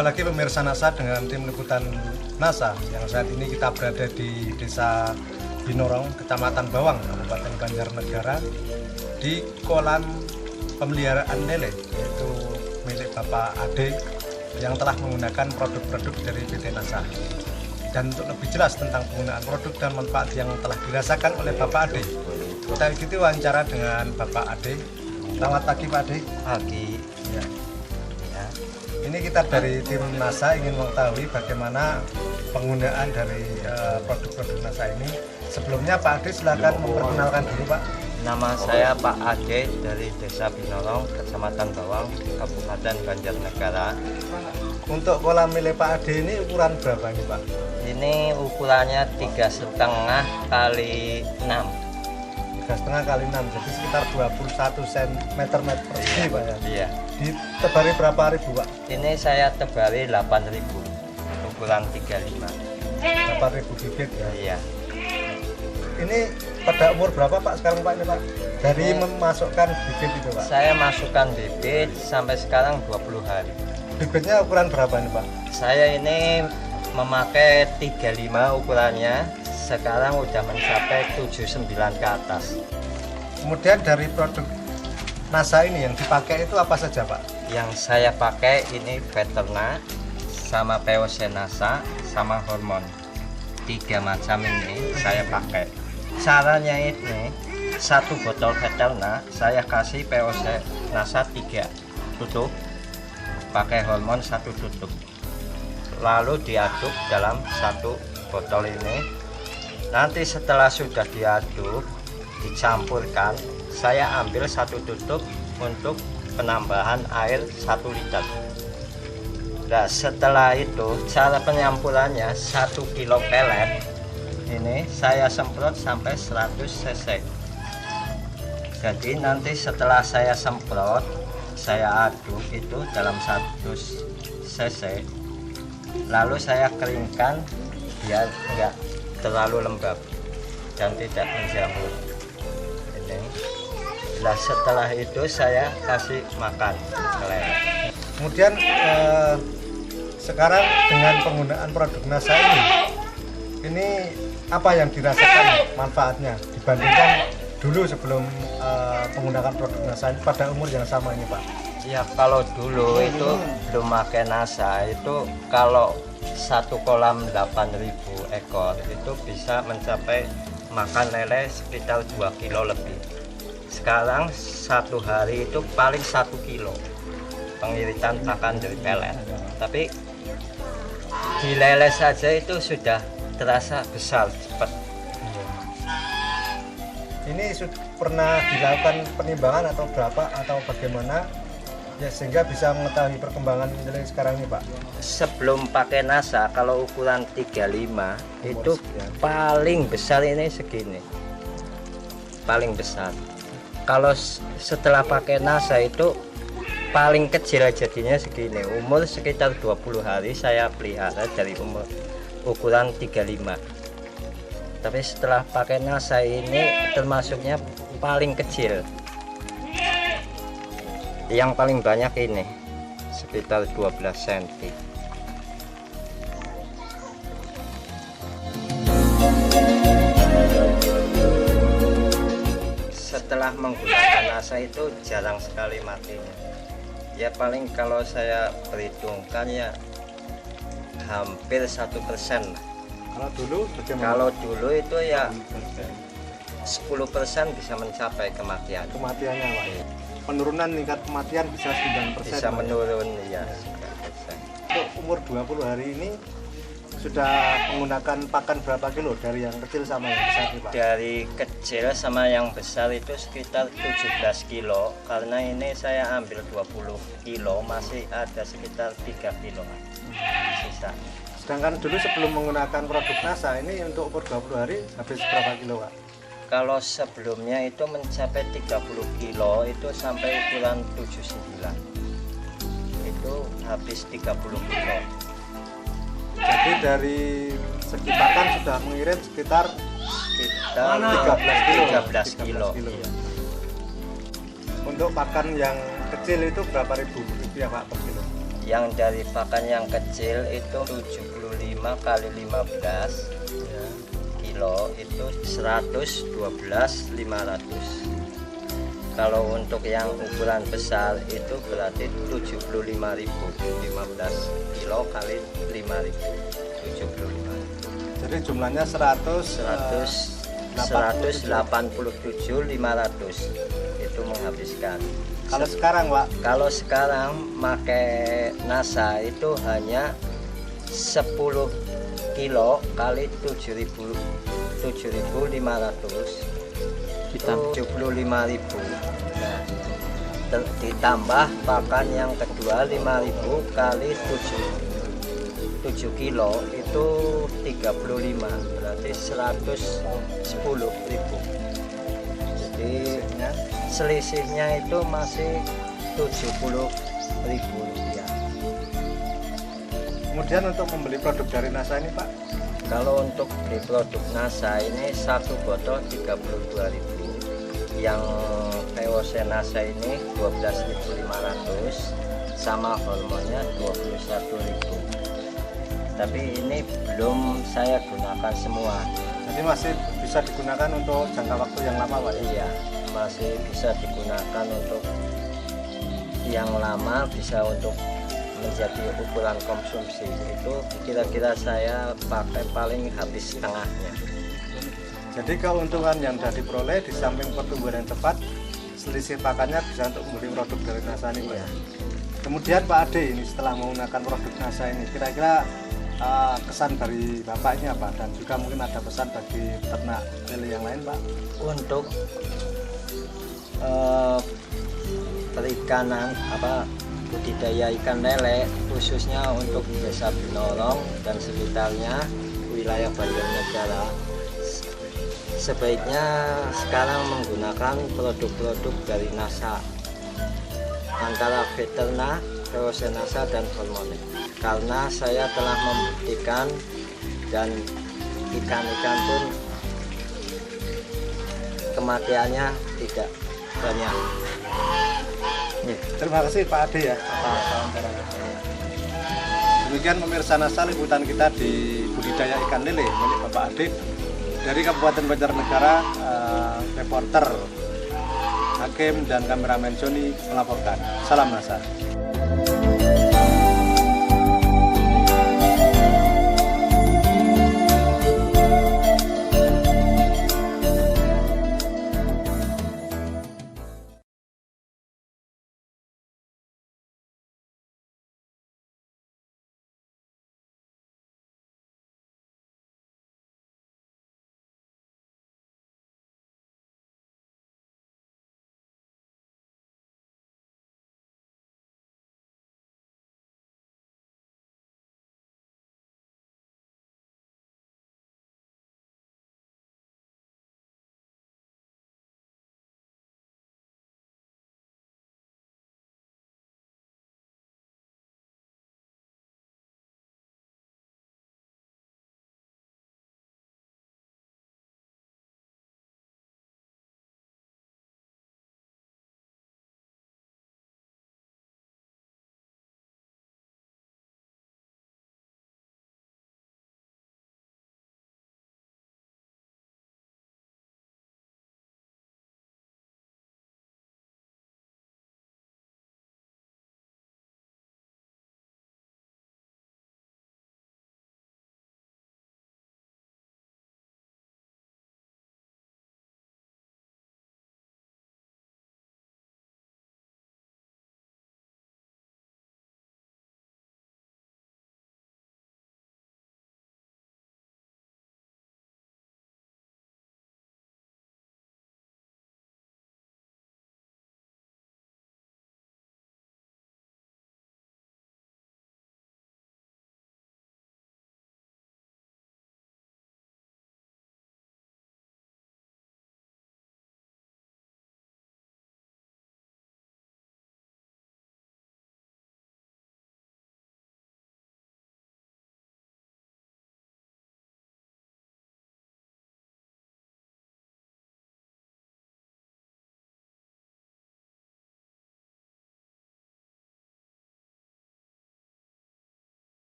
Jumpa lagi pemirsa NASA dengan tim liputan NASA yang saat ini kita berada di Desa Binorong, Kecamatan Bawang, Kabupaten Banjarnegara, di kolam pemeliharaan lele, yaitu milik Bapak Ade yang telah menggunakan produk-produk dari PT NASA. Dan untuk lebih jelas tentang penggunaan produk dan manfaat yang telah dirasakan oleh Bapak Ade, kita ikuti wawancara dengan Bapak Ade. Selamat pagi Pak Ade. Pagi. Ya. Ini kita dari tim NASA ingin mengetahui bagaimana penggunaan dari produk-produk NASA ini. Sebelumnya Pak Ade silakan memperkenalkan diri Pak. Nama saya Pak Ade dari Desa Binorong, Kecamatan Bawang, Kabupaten Banjarnegara. Untuk kolam milik Pak Ade ini ukuran berapa nih Pak? Ini ukurannya 3,5 kali 6. 3,5 kali 6, jadi sekitar 21 cm persegi Pak ya? Iya. Ditebari berapa ribu Pak? Ini saya tebari 8.000, ukuran 35. 8.000 bibit ya? Iya. Ini pada umur berapa Pak sekarang Pak ini Pak? Dari memasukkan bibit itu Pak? Saya masukkan bibit sampai sekarang 20 hari. Bibitnya ukuran berapa nih Pak? Saya ini memakai 35 ukurannya, sekarang udah mencapai 79 ke atas. Kemudian dari produk NASA ini yang dipakai itu apa saja Pak? Yang saya pakai ini Veterna, sama POC NASA, sama hormon. 3 macam ini saya pakai. Caranya ini, 1 botol Veterna saya kasih POC NASA 3 tutup, pakai hormon 1 tutup, lalu diaduk dalam 1 botol ini. Nanti setelah sudah diaduk, dicampurkan, saya ambil 1 tutup untuk penambahan air 1 liter. Nah, setelah itu cara penyampurannya 1 kilo pelet ini saya semprot sampai 100 cc. Jadi nanti setelah saya semprot, saya aduk itu dalam 100 cc, lalu saya keringkan biar enggak terlalu lembab dan tidak menjamur ini. Nah, setelah itu saya kasih makan lele. Kemudian sekarang dengan penggunaan produk NASA ini apa yang dirasakan manfaatnya dibandingkan dulu sebelum menggunakan produk NASA ini pada umur yang sama ini Pak? Ya, kalau dulu itu belum pakai NASA itu kalau 1 kolam 8.000 ekor itu bisa mencapai makan lele sekitar 2 kilo lebih. Sekarang 1 hari itu paling 1 kilo pengiritan pakan dari pelet. Tapi di lele saja itu sudah terasa besar cepat. Ini pernah dilakukan penimbangan atau berapa atau bagaimana ya sehingga bisa mengetahui perkembangan lele sekarang ini Pak? Sebelum pakai NASA kalau ukuran 35 itu paling besar ini segini, paling besar. Kalau setelah pakai NASA itu paling kecil jadinya segini. Umur sekitar 20 hari saya pelihara dari umur ukuran 35. Tapi setelah pakai NASA ini termasuknya paling kecil. Yang paling banyak ini sekitar 12 cm. Setelah menggunakan NASA itu jarang sekali matinya. Ya paling kalau saya perhitungkan ya hampir 1%. Kalau dulu bagaimana? Kalau dulu itu ya 10% bisa mencapai kematian. Kematiannya Pak? Penurunan tingkat kematian bisa 9%. Bisa menurun ya. Untuk umur 20 hari ini sudah menggunakan pakan berapa kilo dari yang kecil sama yang besar nih Pak? Dari kecil sama yang besar itu sekitar 17 kilo, karena ini saya ambil 20 kilo masih ada sekitar 3 kilo sisa. Sedangkan dulu sebelum menggunakan produk NASA ini untuk umur 20 hari habis berapa kilo Pak? Kalau sebelumnya itu mencapai 30 kilo itu sampai ukuran 79 itu habis 30 kilo. Jadi dari segi pakan sudah mengirit sekitar 13 kilo. Iya. Untuk pakan yang kecil itu berapa ribu rupiah Pak per kilo? Yang dari pakan yang kecil itu 75 kali 15 Ya. kilo itu 112.500. Kalau untuk yang ukuran besar itu berarti 75.000, 15 kilo kali 5.000, 75.000. Jadi jumlahnya 187.500 itu menghabiskan. Kalau sekarang, Pak? Kalau sekarang pakai NASA itu hanya 10 kilo kali 7.500 itu 75.000. Nah, ditambah pakan yang kedua 5.000 kali 7 kilo itu 35, berarti 110.000. Jadi selisihnya itu masih 70.000 rupiah. Kemudian untuk membeli produk dari NASA ini, Pak? Kalau untuk beli produk NASA ini satu botol 32.000. Yang POC NASA ini 12.500 sama hormonnya 21.000. Tapi ini belum saya gunakan semua. Jadi masih bisa digunakan untuk jangka waktu yang lama, Pak? Iya, masih bisa digunakan untuk yang lama, bisa untuk menjadi ukuran konsumsi. Itu kira-kira saya pakai paling habis setengahnya. Jadi keuntungan yang sudah diperoleh di samping pertumbuhan yang cepat, selisih pakannya bisa untuk membeli produk dari NASA ini, Pak. Iya. Kemudian Pak Ade ini setelah menggunakan produk NASA ini, kira-kira kesan dari Bapak ini apa? Dan juga mungkin ada pesan bagi peternak lele yang lain, Pak? Untuk perikanan budidaya ikan lele khususnya untuk Desa Binorong dan sekitarnya wilayah Banjarnegara, sebaiknya sekarang menggunakan produk-produk dari NASA antara Veterna, POC NASA dan Hormone, karena saya telah membuktikan dan ikan-ikan pun kematiannya tidak banyak. Terima kasih Pak Ade ya. Demikian pemirsa NASA, liputan kita di budidaya ikan lele milik Bapak Ade dari Kabupaten Banjarnegara. Reporter Hakim dan kameramen Joni melaporkan. Salam NASA.